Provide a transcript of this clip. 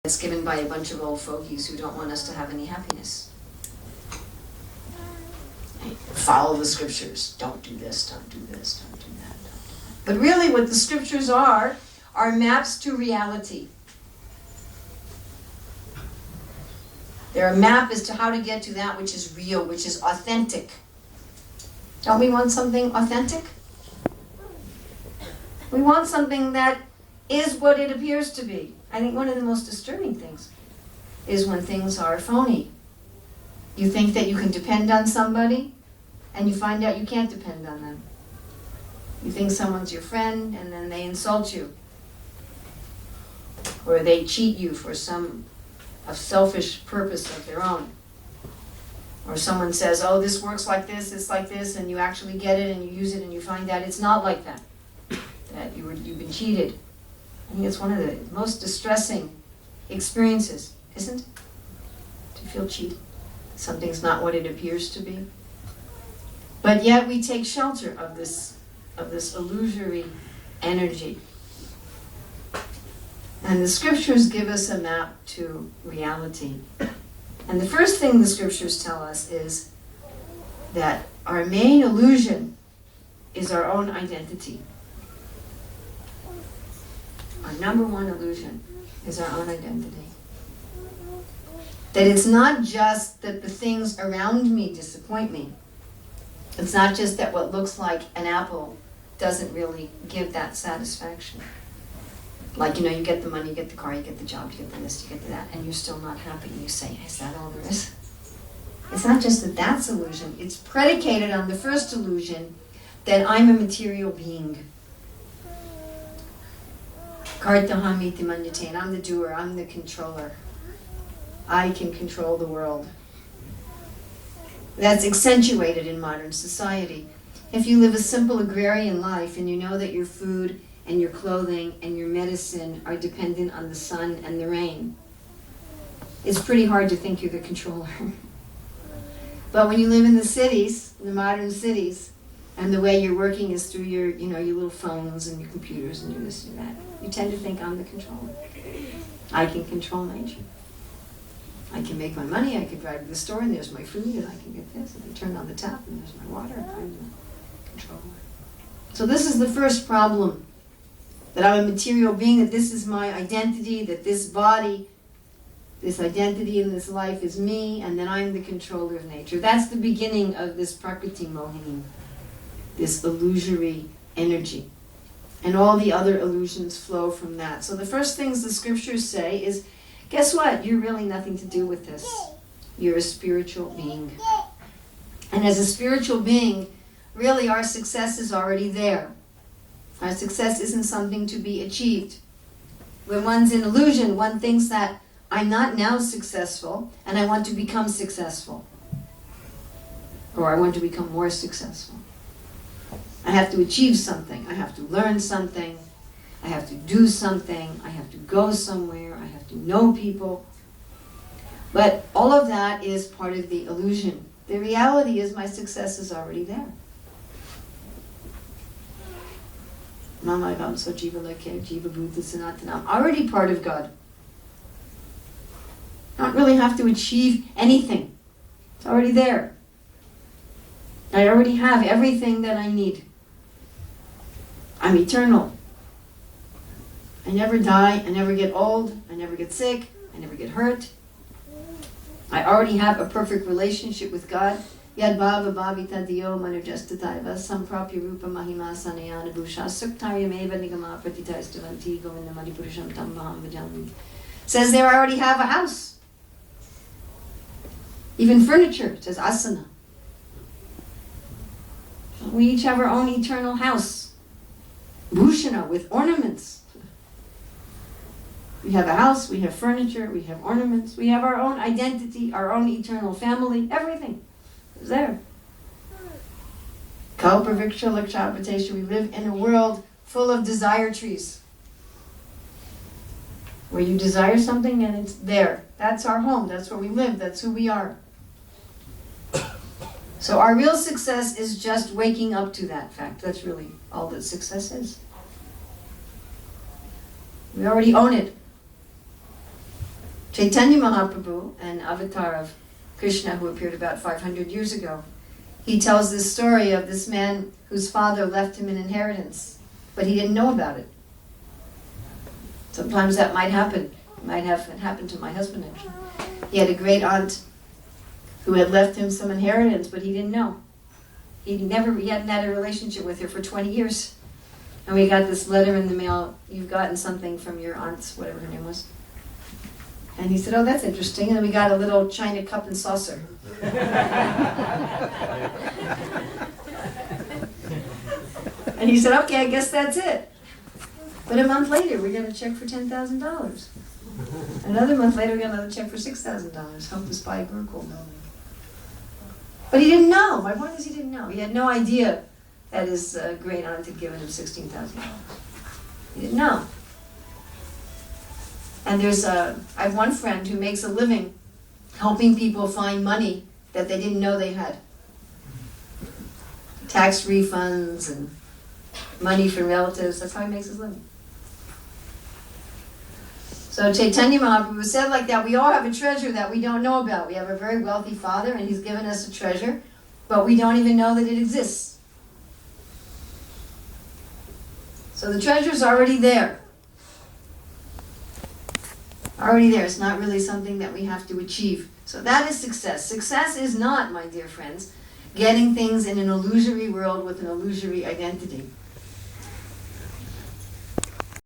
It's given by a bunch of old fogies who don't want us to have any happiness. Follow the scriptures. Don't do this, don't do this, don't do that, don't do that. But really what the scriptures are maps to reality. They're a map as to how to get to that which is real, which is authentic. Don't we want something authentic? We want something that is what it appears to be. I think one of the most disturbing things is when things are phony. You think that you can depend on somebody, and you find out you can't depend on them. You think someone's your friend, and then they insult you. Or they cheat you for some selfish purpose of their own. Or someone says, oh, this works like this, it's like this, and you actually get it and you use it and you find out it's not like that. That you've been cheated. I think it's one of the most distressing experiences, isn't it? To feel cheated. Something's not what it appears to be. But yet we take shelter of this illusory energy. And the scriptures give us a map to reality. And the first thing the scriptures tell us is that our main illusion is our own identity. Our number one illusion is our own identity. That it's not just that the things around me disappoint me. It's not just that what looks like an apple doesn't really give that satisfaction. Like, you get the money, you get the car, you get the job, you get the this, you get that, and you're still not happy. And you say, is that all there is? It's not just that that's illusion. It's predicated on the first illusion that I'm a material being. Kartahamiti manyatain. I'm the doer, I'm the controller. I can control the world. That's accentuated in modern society. If you live a simple agrarian life and you know that your food and your clothing and your medicine are dependent on the sun and the rain, it's pretty hard to think you're the controller. But when you live in the cities, the modern cities, and the way you're working is through your little phones and your computers and your this and that, you tend to think I'm the controller. I can control nature. I can make my money, I can drive to the store and there's my food and I can get this. I can turn on the tap and there's my water. I'm the controller. So this is the first problem. That I'm a material being, that this is my identity, that this body, this identity in this life is me, and that I'm the controller of nature. That's the beginning of this Prakriti Mohini, this illusory energy. And all the other illusions flow from that. So the first things the scriptures say is, guess what? You're really nothing to do with this. You're a spiritual being. And as a spiritual being, really our success is already there. Our success isn't something to be achieved. When one's in illusion, one thinks that I'm not now successful and I want to become successful. Or I want to become more successful. I have to achieve something. I have to learn something. I have to do something. I have to go somewhere. I have to know people. But all of that is part of the illusion. The reality is my success is already there. I'm already part of God. I don't really have to achieve anything. It's already there. I already have everything that I need. I'm eternal. I never die, I never get old, I never get sick, I never get hurt. I already have a perfect relationship with God. Yad bhava bhavita diyo manujastataiva samprapya rupa mahima sanayana bhusha suktaryameva nigama pratitaistavanti govinda manipurusham tam maham vajami. Says there I already have a house. Even furniture, it says asana. We each have our own eternal house. Bhushana, with ornaments. We have a house, we have furniture, we have ornaments, we have our own identity, our own eternal family, everything is there. Kalpa Vriksha Lakshapatesha, we live in a world full of desire trees. Where you desire something and it's there. That's our home, that's where we live, that's who we are. So our real success is just waking up to that fact. That's really all that success is. We already own it. Chaitanya Mahaprabhu, an avatar of Krishna who appeared about 500 years ago, he tells this story of this man whose father left him an inheritance, but he didn't know about it. Sometimes that might happen. It might have happened to my husband, actually. He had a great aunt who had left him some inheritance, but he didn't know. He hadn't had a relationship with her for 20 years. And we got this letter in the mail, "You've gotten something from your aunt's," whatever her name was. And he said, "Oh, that's interesting." And we got a little china cup and saucer. And he said, "Okay, I guess that's it." But a month later, we got a check for $10,000. Another month later, we got another check for $6,000. Helped us buy a Gurukul building. But he didn't know. My point is, he didn't know. He had no idea that his great aunt had given him $16,000. He didn't know. And I have one friend who makes a living helping people find money that they didn't know they had. Tax refunds and money from relatives. That's how he makes his living. So Chaitanya Mahaprabhu said like that, we all have a treasure that we don't know about. We have a very wealthy father and he's given us a treasure, but we don't even know that it exists. So the treasure's already there. Already there. It's not really something that we have to achieve. So that is success. Success is not, my dear friends, getting things in an illusory world with an illusory identity.